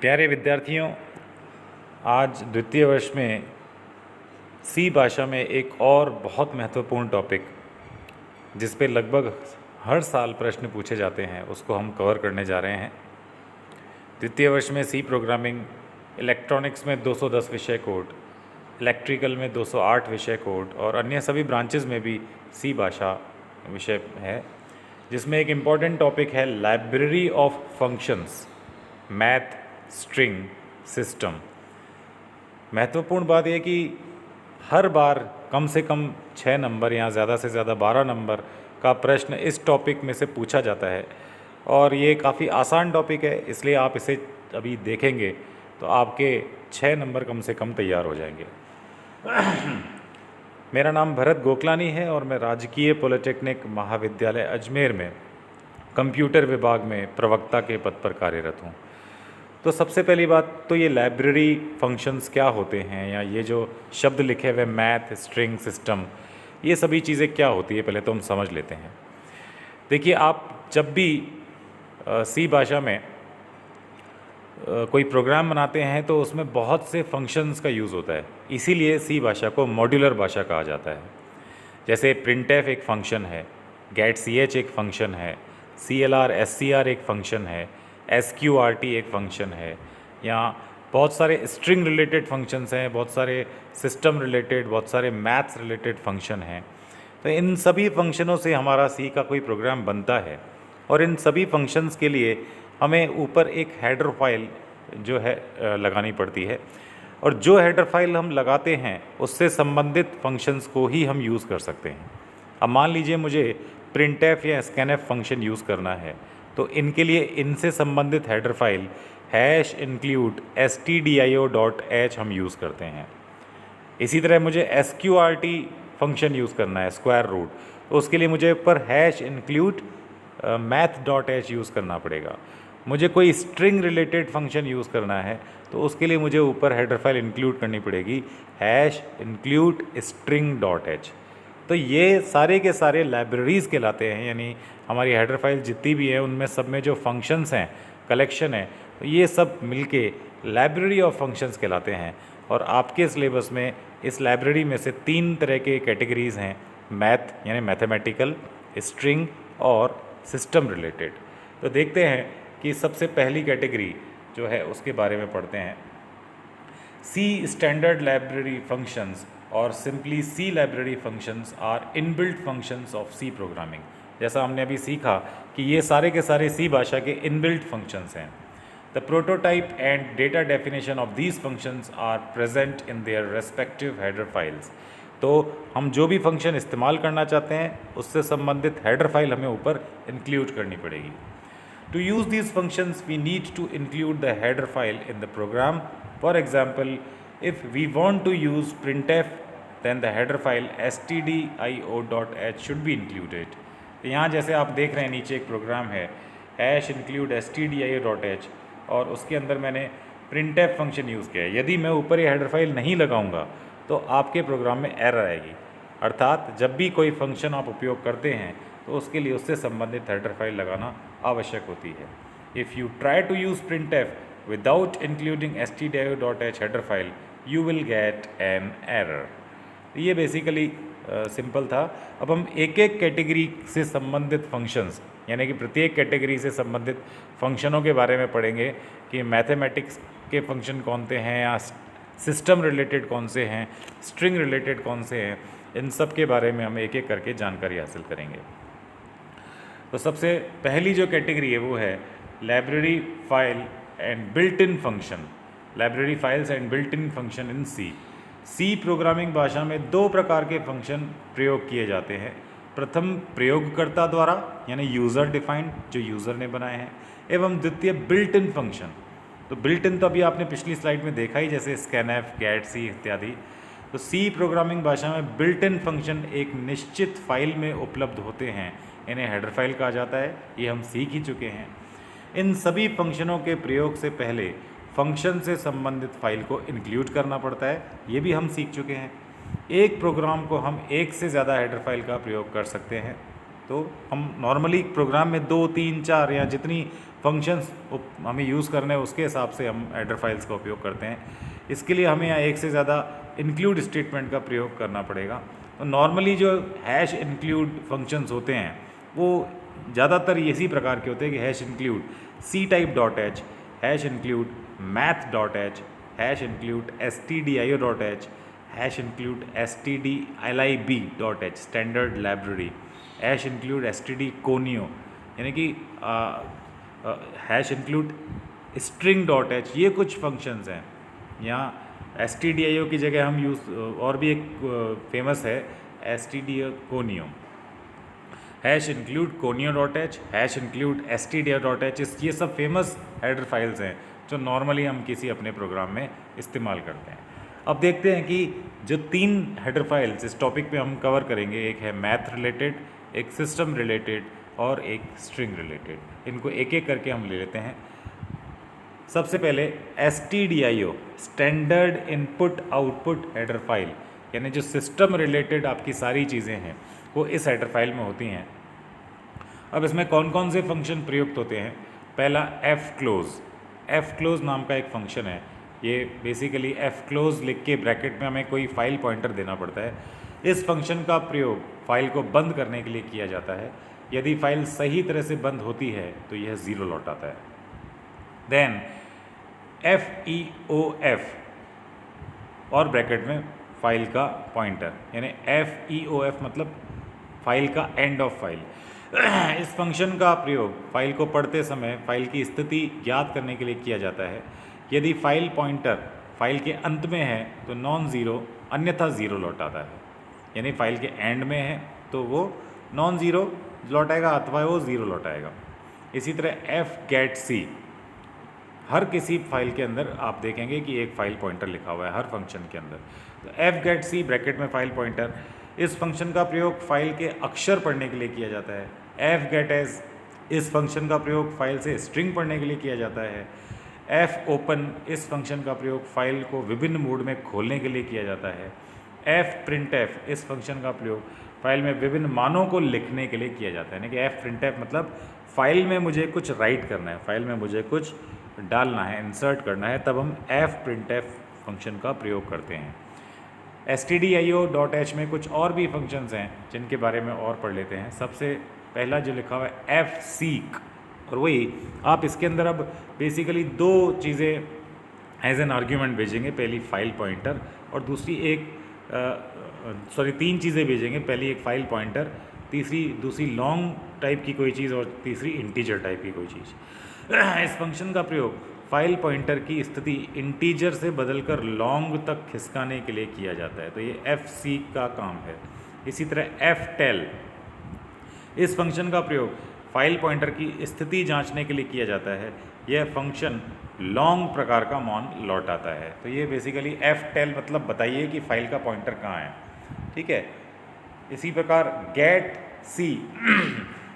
प्यारे विद्यार्थियों, आज द्वितीय वर्ष में सी भाषा में एक और बहुत महत्वपूर्ण टॉपिक जिस पे लगभग हर साल प्रश्न पूछे जाते हैं उसको हम कवर करने जा रहे हैं। द्वितीय वर्ष में सी प्रोग्रामिंग, इलेक्ट्रॉनिक्स में 210 विषय कोड, इलेक्ट्रिकल में 208 विषय कोड और अन्य सभी ब्रांचेस में भी सी भाषा विषय है, जिसमें एक इम्पॉर्टेंट टॉपिक है library of functions, math, string, system. महत्वपूर्ण बात यह कि हर बार कम से कम 6 नंबर या ज़्यादा से ज़्यादा 12 नंबर का प्रश्न इस टॉपिक में से पूछा जाता है और ये काफ़ी आसान टॉपिक है, इसलिए आप इसे अभी देखेंगे तो आपके 6 नंबर कम से कम तैयार हो जाएंगे। मेरा नाम भरत गोकलानी है और मैं राजकीय पॉलिटेक्निक महाविद्यालय अजमेर में कंप्यूटर विभाग में प्रवक्ता के पद पर कार्यरत हूँ। तो सबसे पहली बात तो ये लाइब्रेरी फंक्शंस क्या होते हैं, या ये जो शब्द लिखे हुए मैथ, स्ट्रिंग, सिस्टम, ये सभी चीज़ें क्या होती है पहले तो हम समझ लेते हैं। देखिए, आप जब भी सी भाषा में कोई प्रोग्राम बनाते हैं तो उसमें बहुत से फंक्शंस का यूज़ होता है, इसीलिए सी भाषा को मॉड्यूलर भाषा कहा जाता है। जैसे प्रिंटफ एक फंक्शन है, गेट सी एच एक फंक्शन है, CLR SCR एक फंक्शन है, SQRT एक फंक्शन है, या बहुत सारे स्ट्रिंग रिलेटेड फंक्शंस हैं, बहुत सारे सिस्टम रिलेटेड, बहुत सारे मैथ्स रिलेटेड फंक्शन हैं। तो इन सभी फंक्शनों से हमारा सी का कोई प्रोग्राम बनता है और इन सभी फंक्शंस के लिए हमें ऊपर एक हेडर फाइल जो है लगानी पड़ती है, और जो हेडर फाइल हम लगाते हैं उससे संबंधित फंक्शंस को ही हम यूज़ कर सकते हैं। अब मान लीजिए मुझे प्रिंटफ या स्कैनफ फंक्शन यूज़ करना है, तो इनके लिए इनसे संबंधित हेडर फाइल #include stdio.h हम यूज़ करते हैं। इसी तरह मुझे SQRT फंक्शन यूज़ करना है, स्क्वायर रूट, तो उसके लिए मुझे ऊपर #include math.h यूज़ करना पड़ेगा। मुझे कोई स्ट्रिंग रिलेटेड फंक्शन यूज़ करना है तो उसके लिए मुझे ऊपर हेडर फाइल इंक्लूड करनी पड़ेगी #include string.h। तो ये सारे के सारे लाइब्रेरीज़ कहलाते हैं, यानी हमारी हेडर फाइल जितनी भी है उनमें सब में जो फंक्शंस हैं, कलेक्शन है, तो ये सब मिलके लाइब्रेरी ऑफ फंक्शंस कहलाते हैं। और आपके सिलेबस में इस लाइब्रेरी में से 3 तरह के कैटेगरीज़ हैं, मैथ यानी मैथमेटिकल, स्ट्रिंग और सिस्टम रिलेटेड। तो देखते हैं कि सबसे पहली कैटेगरी जो है उसके बारे में पढ़ते हैं। सी स्टैंडर्ड लाइब्रेरी फंक्शंस और simply C library functions are inbuilt functions of C programming. जैसा हमने अभी सीखा कि ये सारे के सारे सी भाषा के इनबिल्ट फंक्शंस हैं। The prototype and data definition of these functions are present in their respective header files. तो हम जो भी फंक्शन इस्तेमाल करना चाहते हैं उससे संबंधित हेडर फाइल हमें ऊपर इंक्लूड करनी पड़ेगी। To use these functions, we need to include the header file in the program. For example, if we want to use printf, then the header file stdio.h should be included. तो यहाँ जैसे आप देख रहे हैं नीचे एक प्रोग्राम है #include stdio.h और उसके अंदर मैंने printf फंक्शन यूज़ किया है। यदि मैं ऊपर ये हेडर फाइल नहीं लगाऊंगा तो आपके प्रोग्राम में एरर आएगी। अर्थात जब भी कोई फंक्शन आप उपयोग करते हैं तो उसके लिए उससे संबंधित हेडर फाइल लगाना आवश्यक होती है। If you try to use printf without including stdio.h header file, you will get an error. ये बेसिकली सिंपल था। अब हम एक एक कैटेगरी से संबंधित फंक्शंस, यानी कि प्रत्येक कैटेगरी से संबंधित फंक्शनों के बारे में पढ़ेंगे कि मैथमेटिक्स के फंक्शन कौन से हैं, या सिस्टम रिलेटेड कौन से हैं, स्ट्रिंग रिलेटेड कौन से हैं, इन सब के बारे में हम एक एक करके जानकारी हासिल करेंगे। तो सबसे पहली जो कैटेगरी है वो है library file and built in function. Library files and built in function in C programming भाषा में 2 प्रकार के फंक्शन प्रयोग किए जाते हैं। प्रथम प्रयोगकर्ता द्वारा यानी यूज़र डिफाइंड, जो यूज़र ने बनाए हैं, एवं द्वितीय बिल्ट इन फंक्शन। तो बिल्ट इन तो अभी आपने पिछली स्लाइड में देखा ही, जैसे स्कैनफ, गेट सी इत्यादि। तो सी प्रोग्रामिंग भाषा में बिल्ट इन फंक्शन एक निश्चित फाइल में उपलब्ध होते हैं, इन्हें हेडर फाइल कहा जाता है। ये हम सीख ही चुके हैं। इन सभी फंक्शनों के प्रयोग से पहले फंक्शन से संबंधित फाइल को इंक्लूड करना पड़ता है, ये भी हम सीख चुके हैं। एक प्रोग्राम को हम एक से ज़्यादा हेडर फाइल का प्रयोग कर सकते हैं। तो हम नॉर्मली प्रोग्राम में 2, 3, 4 या जितनी फंक्शंस हमें यूज़ करने हैं उसके हिसाब से हम हेडर फाइल्स का उपयोग करते हैं। इसके लिए हमें यहाँ एक से ज़्यादा इंक्लूड स्टेटमेंट का प्रयोग करना पड़ेगा। तो नॉर्मली जो हैश इंक्लूड फंक्शंस होते हैं वो ज़्यादातर इसी प्रकार के होते हैं कि hash include C type dot H, hash include math dot H, hash include stdio dot H, hash include stdlib dot H standard library, hash include std conio, यानी कि hash include string dot H. ये कुछ functions हैं। यहाँ stdio की जगह हम use और भी एक फेमस है stdio conio, hash include conio dot H, hash include stdio dot H. ये सब फेमस हेडर फाइल्स हैं जो नॉर्मली हम किसी अपने प्रोग्राम में इस्तेमाल करते हैं। अब देखते हैं कि जो 3 हेडर फाइल्स इस टॉपिक पे हम कवर करेंगे, एक है मैथ रिलेटेड, एक सिस्टम रिलेटेड और एक स्ट्रिंग रिलेटेड। इनको एक एक करके हम ले लेते हैं। सबसे पहले stdio standard input output header file, यानी जो सिस्टम रिलेटेड आपकी सारी चीज़ें हैं वो इस हेडर फाइल में होती हैं। अब इसमें कौन कौन से फंक्शन प्रयुक्त होते हैं? पहला एफ क्लोज नाम का एक फंक्शन है। ये बेसिकली एफ क्लोज लिख के ब्रैकेट में हमें कोई फाइल पॉइंटर देना पड़ता है। इस फंक्शन का प्रयोग फाइल को बंद करने के लिए किया जाता है। यदि फाइल सही तरह से बंद होती है तो यह 0 लौटाता है। देन FEOF और ब्रैकेट में फाइल का पॉइंटर, यानी FEOF मतलब फाइल का एंड ऑफ फाइल। इस फंक्शन का प्रयोग फाइल को पढ़ते समय फाइल की स्थिति ज्ञात करने के लिए किया जाता है। यदि फाइल पॉइंटर फाइल के अंत में है तो नॉन ज़ीरो, अन्यथा 0 लौटाता है। यानी फाइल के एंड में है तो वो नॉन ज़ीरो लौटाएगा अथवा वो 0 लौटाएगा। इसी तरह fgetc, हर किसी फाइल के अंदर आप देखेंगे कि एक फाइल पॉइंटर लिखा हुआ है हर फंक्शन के अंदर। तो fgetc ब्रैकेट में फाइल पॉइंटर, इस फंक्शन का प्रयोग फाइल के अक्षर पढ़ने के लिए किया जाता है। fgetas, इस फंक्शन का प्रयोग फाइल से स्ट्रिंग पढ़ने के लिए किया जाता है। fopen, इस फंक्शन का प्रयोग फाइल को विभिन्न मोड में खोलने के लिए किया जाता है। fprintf, इस फंक्शन का प्रयोग फाइल में विभिन्न मानों को लिखने के लिए किया जाता है। यानी कि fprintf मतलब फाइल में मुझे कुछ राइट करना है, फाइल में मुझे कुछ डालना है, इंसर्ट करना है, तब हम fprintf फंक्शन का प्रयोग करते हैं। stdio.h में कुछ और भी फंक्शंस हैं जिनके बारे में और पढ़ लेते हैं। सबसे पहला जो लिखा हुआ है fseek, और वही आप इसके अंदर अब बेसिकली 2 चीज़ें एज एन आर्ग्यूमेंट भेजेंगे। पहली फाइल पॉइंटर और दूसरी 3 चीज़ें भेजेंगे। पहली एक फाइल पॉइंटर, दूसरी लॉन्ग टाइप की कोई चीज़ और तीसरी इंटीजर टाइप की कोई चीज़। इस फंक्शन का प्रयोग फाइल पॉइंटर की स्थिति इंटीजर से बदलकर लॉन्ग तक खिसकाने के लिए किया जाता है। तो ये fseek का काम है। इसी तरह ftell, इस फंक्शन का प्रयोग फाइल पॉइंटर की स्थिति जांचने के लिए किया जाता है। यह फंक्शन लॉन्ग प्रकार का मान लौटाता है। तो ये बेसिकली ftell मतलब बताइए कि फाइल का पॉइंटर कहाँ है, ठीक है। इसी प्रकार getc,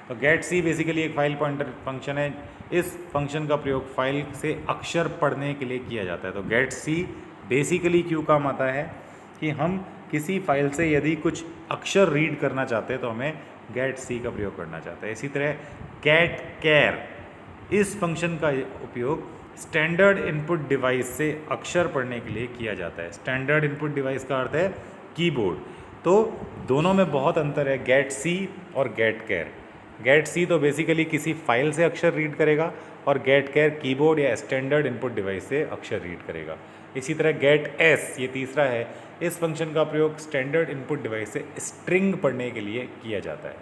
तो getc बेसिकली एक फाइल पॉइंटर फंक्शन है। इस फंक्शन का प्रयोग फाइल से अक्षर पढ़ने के लिए किया जाता है। तो getc बेसिकली क्यों काम आता है कि हम किसी फाइल से यदि कुछ अक्षर रीड करना चाहते हैं तो हमें getc का प्रयोग करना चाहते हैं। इसी तरह getchar, इस फंक्शन का उपयोग स्टैंडर्ड इनपुट डिवाइस से अक्षर पढ़ने के लिए किया जाता है। स्टैंडर्ड इनपुट डिवाइस का अर्थ है कीबोर्ड। तो दोनों में बहुत अंतर है, getc और getchar। getc तो बेसिकली किसी फाइल से अक्षर रीड करेगा और getchar कीबोर्ड या स्टैंडर्ड इनपुट डिवाइस से अक्षर रीड करेगा। इसी तरह getS, ये तीसरा है, इस फंक्शन का प्रयोग स्टैंडर्ड इनपुट डिवाइस से स्ट्रिंग पढ़ने के लिए किया जाता है।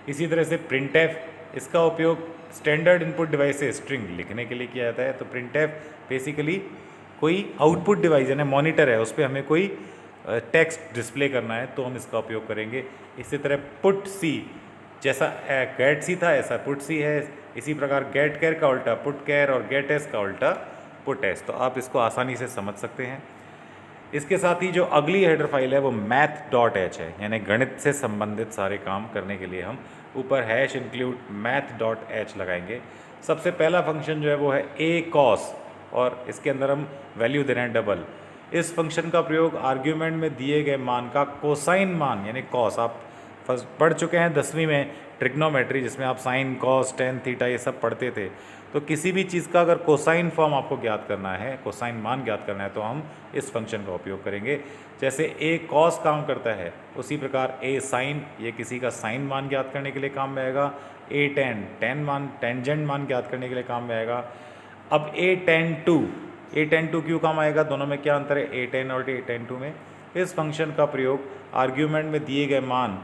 इसी तरह से printf, इसका उपयोग स्टैंडर्ड इनपुट डिवाइस से स्ट्रिंग लिखने के लिए किया जाता है। तो printf बेसिकली कोई आउटपुट डिवाइस यानी मॉनिटर है, उस पर हमें कोई टेक्स्ट डिस्प्ले करना है तो हम इसका उपयोग करेंगे। इसी तरह putc, जैसा getc था ऐसा putc है। इसी प्रकार getchar का उल्टा putchar और getS का उल्टा putS। तो आप इसको आसानी से समझ सकते हैं। इसके साथ ही जो अगली हेडर फाइल है वो math.h है, यानी गणित से संबंधित सारे काम करने के लिए हम ऊपर #include math.h लगाएंगे। सबसे पहला फंक्शन जो है वो है acos, और इसके अंदर हम वैल्यू दे रहे हैं डबल। इस फंक्शन का प्रयोग आर्ग्यूमेंट में दिए गए मान का कोसाइन मान यानी कॉस, आप फर्स्ट पढ़ चुके हैं 10वीं में ट्रिग्नोमेट्री, जिसमें आप साइन कॉस टेन थीटा ये सब पढ़ते थे। तो किसी भी चीज़ का अगर कोसाइन फॉर्म आपको ज्ञात करना है, कोसाइन मान ज्ञात करना है, तो हम इस फंक्शन का उपयोग करेंगे। जैसे ए कॉस काम करता है, उसी प्रकार ए साइन, ये किसी का साइन मान ज्ञात करने के लिए काम में आएगा। ए टेन, टेंजेंट मान ज्ञात करने के लिए काम में आएगा। अब ए टेन टू क्यों काम आएगा, दोनों में क्या अंतर है ए टेन और ए टेन टू में? इस फंक्शन का प्रयोग आर्ग्यूमेंट में दिए गए मान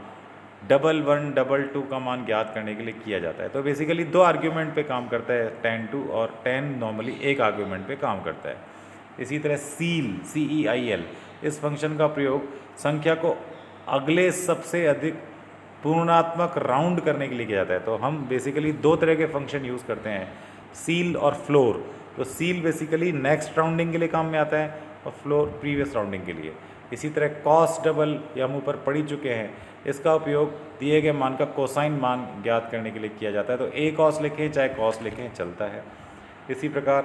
डबल वन डबल टू का मान ज्ञात करने के लिए किया जाता है। तो बेसिकली दो आर्ग्यूमेंट पे काम करता है टेन टू, और टेन नॉर्मली एक आर्ग्यूमेंट पे काम करता है। इसी तरह CEIL, इस फंक्शन का प्रयोग संख्या को अगले सबसे अधिक पूर्णात्मक राउंड करने के लिए किया जाता है। तो हम बेसिकली दो तरह के फंक्शन यूज़ करते हैं, सील और फ्लोर। तो सील बेसिकली नेक्स्ट राउंडिंग के लिए काम में आता है और फ्लोर प्रीवियस राउंडिंग के लिए। इसी तरह कॉस डबल, ये हम ऊपर पढ़ ही चुके हैं, इसका उपयोग दिए गए मान का कोसाइन मान ज्ञात करने के लिए किया जाता है। तो ए कॉस लिखें चाहे कॉस लिखें चलता है। इसी प्रकार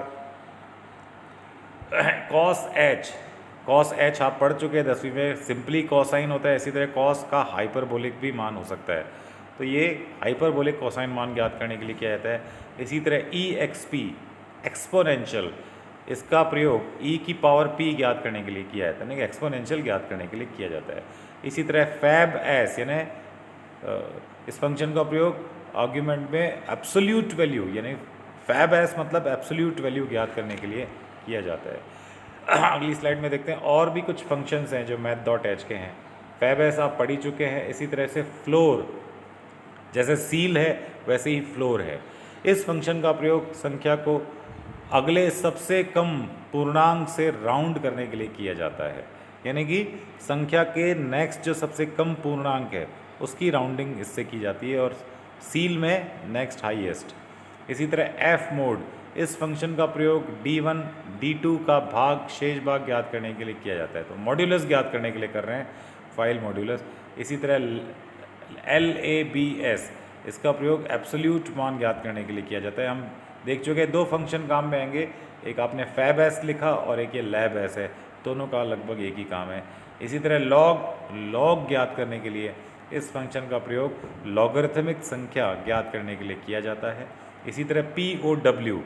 कॉस एच आप पढ़ चुके हैं 10वीं में, सिंपली कोसाइन होता है। इसी तरह कॉस का हाइपरबोलिक भी मान हो सकता है, तो ये हाइपरबोलिक कोसाइन मान ज्ञात करने के लिए किया जाता है। इसी तरह EXP, एक्सपोनेंशियल, इसका प्रयोग e की पावर p ज्ञात करने के लिए किया जाता है, यानी कि एक्सपोनेंशियल ज्ञात करने के लिए किया जाता है। इसी तरह फैब एस, यानी इस फंक्शन का प्रयोग आर्ग्यूमेंट में एब्सोल्यूट वैल्यू, यानी फैब एस मतलब एब्सोल्यूट वैल्यू ज्ञात करने के लिए किया जाता है। अगली स्लाइड में देखते हैं और भी कुछ फंक्शंस हैं जो math.h के हैं। फैब एस आप पढ़ ही चुके हैं। इसी तरह से फ्लोर, जैसे सील है वैसे ही फ्लोर है। इस फंक्शन का प्रयोग संख्या को अगले सबसे कम पूर्णांक से राउंड करने के लिए किया जाता है, यानी कि संख्या के नेक्स्ट जो सबसे कम पूर्णांक है उसकी राउंडिंग इससे की जाती है, और सील में नेक्स्ट हाईएस्ट। इसी तरह एफ मोड, इस फंक्शन का प्रयोग D1 D2 का भाग शेष भाग ज्ञात करने के लिए किया जाता है। तो मॉड्यूलस ज्ञात करने के लिए कर रहे हैं, फाइल मॉड्यूलस। इसी तरह LABS, इसका प्रयोग एब्सोल्यूट मान ज्ञात करने के लिए किया जाता है। हम देख चुके हैं दो फंक्शन काम में आएंगे, एक आपने फैब एस लिखा और एक ये लैब एस है, दोनों का लगभग एक ही काम है। इसी तरह लॉग ज्ञात करने के लिए इस फंक्शन का प्रयोग लॉगरिथमिक संख्या ज्ञात करने के लिए किया जाता है। इसी तरह POW,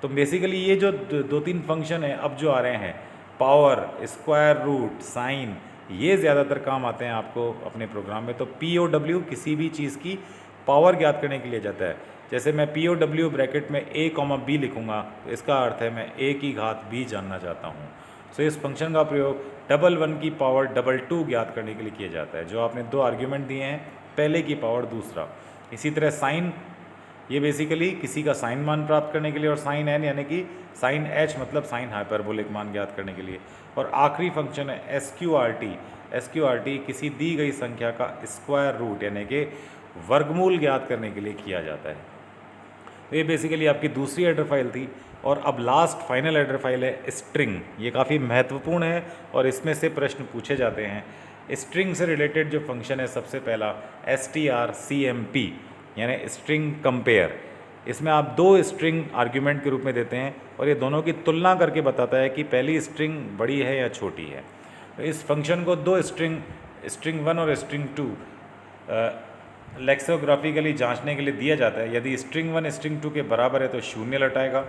तो बेसिकली ये जो दो तीन फंक्शन है अब जो आ रहे हैं, पावर, स्क्वायर रूट, साइन, ये ज़्यादातर काम आते हैं आपको अपने प्रोग्राम में। तो POW किसी भी चीज़ की पावर ज्ञात करने के लिए जाता है। जैसे मैं POW ब्रैकेट में A, B लिखूँगा, तो इसका अर्थ है मैं A की घात B जानना चाहता हूँ। सो इस फंक्शन का प्रयोग डबल वन की पावर डबल टू ज्ञात करने के लिए किया जाता है, जो आपने दो आर्ग्यूमेंट दिए हैं, पहले की पावर दूसरा। इसी तरह साइन, ये बेसिकली किसी का साइन मान प्राप्त करने के लिए, और साइन एन यानी कि साइन एच मतलब साइन हाइपरबोलिक मान ज्ञात करने के लिए। और आखिरी फंक्शन है SQRT किसी दी गई संख्या का स्क्वायर रूट यानी कि वर्गमूल ज्ञात करने के लिए किया जाता है। तो ये बेसिकली आपकी दूसरी हेडर फाइल थी। और अब लास्ट फाइनल हेडर फाइल है स्ट्रिंग। ये काफ़ी महत्वपूर्ण है और इसमें से प्रश्न पूछे जाते हैं। स्ट्रिंग से रिलेटेड जो फंक्शन है सबसे पहला strcmp यानी स्ट्रिंग कंपेयर। इसमें आप दो स्ट्रिंग आर्ग्यूमेंट के रूप में देते हैं और ये दोनों की तुलना करके बताता है कि पहली स्ट्रिंग बड़ी है या छोटी है। तो इस फंक्शन को दो स्ट्रिंग 1 और स्ट्रिंग 2 लेक्सोग्राफिकली जांचने के लिए दिया जाता है। यदि स्ट्रिंग 1 स्ट्रिंग 2 के बराबर है तो शून्य लौटाएगा,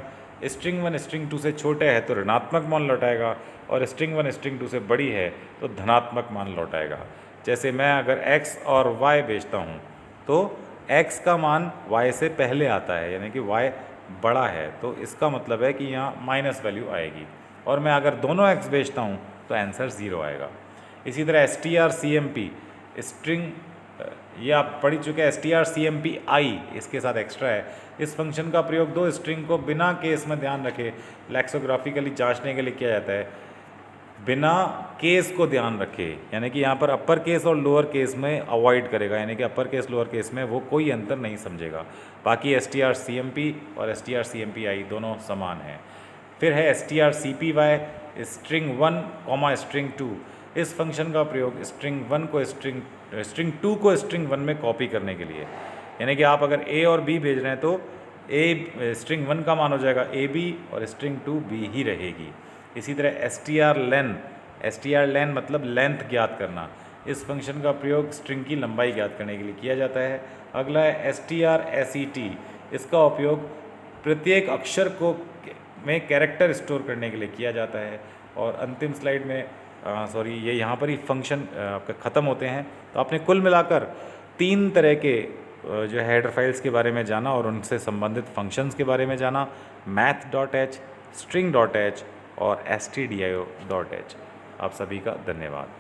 स्ट्रिंग 1 स्ट्रिंग 2 से छोटे है तो ऋणात्मक मान लौटाएगा, और स्ट्रिंग 1 स्ट्रिंग 2 से बड़ी है तो धनात्मक मान लौटाएगा। जैसे मैं अगर x और y बेचता हूँ तो x का मान y से पहले आता है, यानी कि y बड़ा है, तो इसका मतलब है कि यहाँ माइनस वैल्यू आएगी। और मैं अगर दोनों x बेचता हूँ तो आंसर 0 आएगा। इसी तरह strcmp स्ट्रिंग, ये आप पढ़ चुके हैं। strcmp इसके साथ एक्स्ट्रा है। इस फंक्शन का प्रयोग दो स्ट्रिंग को बिना केस में ध्यान रखे लेक्सोग्राफिकली जांचने के लिए किया जाता है। बिना केस को ध्यान रखे, यानी कि यहाँ पर अपर केस और लोअर केस में अवॉइड करेगा, यानी कि अपर केस लोअर केस में वो कोई अंतर नहीं समझेगा। बाकी strcmp और strcmpi दोनों समान हैं। फिर है strcpy स्ट्रिंग 1 स्ट्रिंग 2। इस फंक्शन का प्रयोग स्ट्रिंग 2 को स्ट्रिंग 1 में कॉपी करने के लिए, यानी कि आप अगर a और b भेज रहे हैं तो a स्ट्रिंग 1 का मान हो जाएगा ab और स्ट्रिंग 2 b ही रहेगी। इसी तरह strlen मतलब लेंथ ज्ञात करना। इस फंक्शन का प्रयोग स्ट्रिंग की लंबाई ज्ञात करने के लिए किया जाता है। अगला है strset, इसका उपयोग प्रत्येक अक्षर को में कैरेक्टर स्टोर करने के लिए किया जाता है। और अंतिम स्लाइड में सॉरी ये यहाँ पर ही फंक्शन आपके ख़त्म होते हैं। तो आपने कुल मिलाकर 3 तरह के जो हेडर फाइल्स के बारे में जाना और उनसे संबंधित फंक्शंस के बारे में जाना, math.h, string.h और stdio.h। आप सभी का धन्यवाद।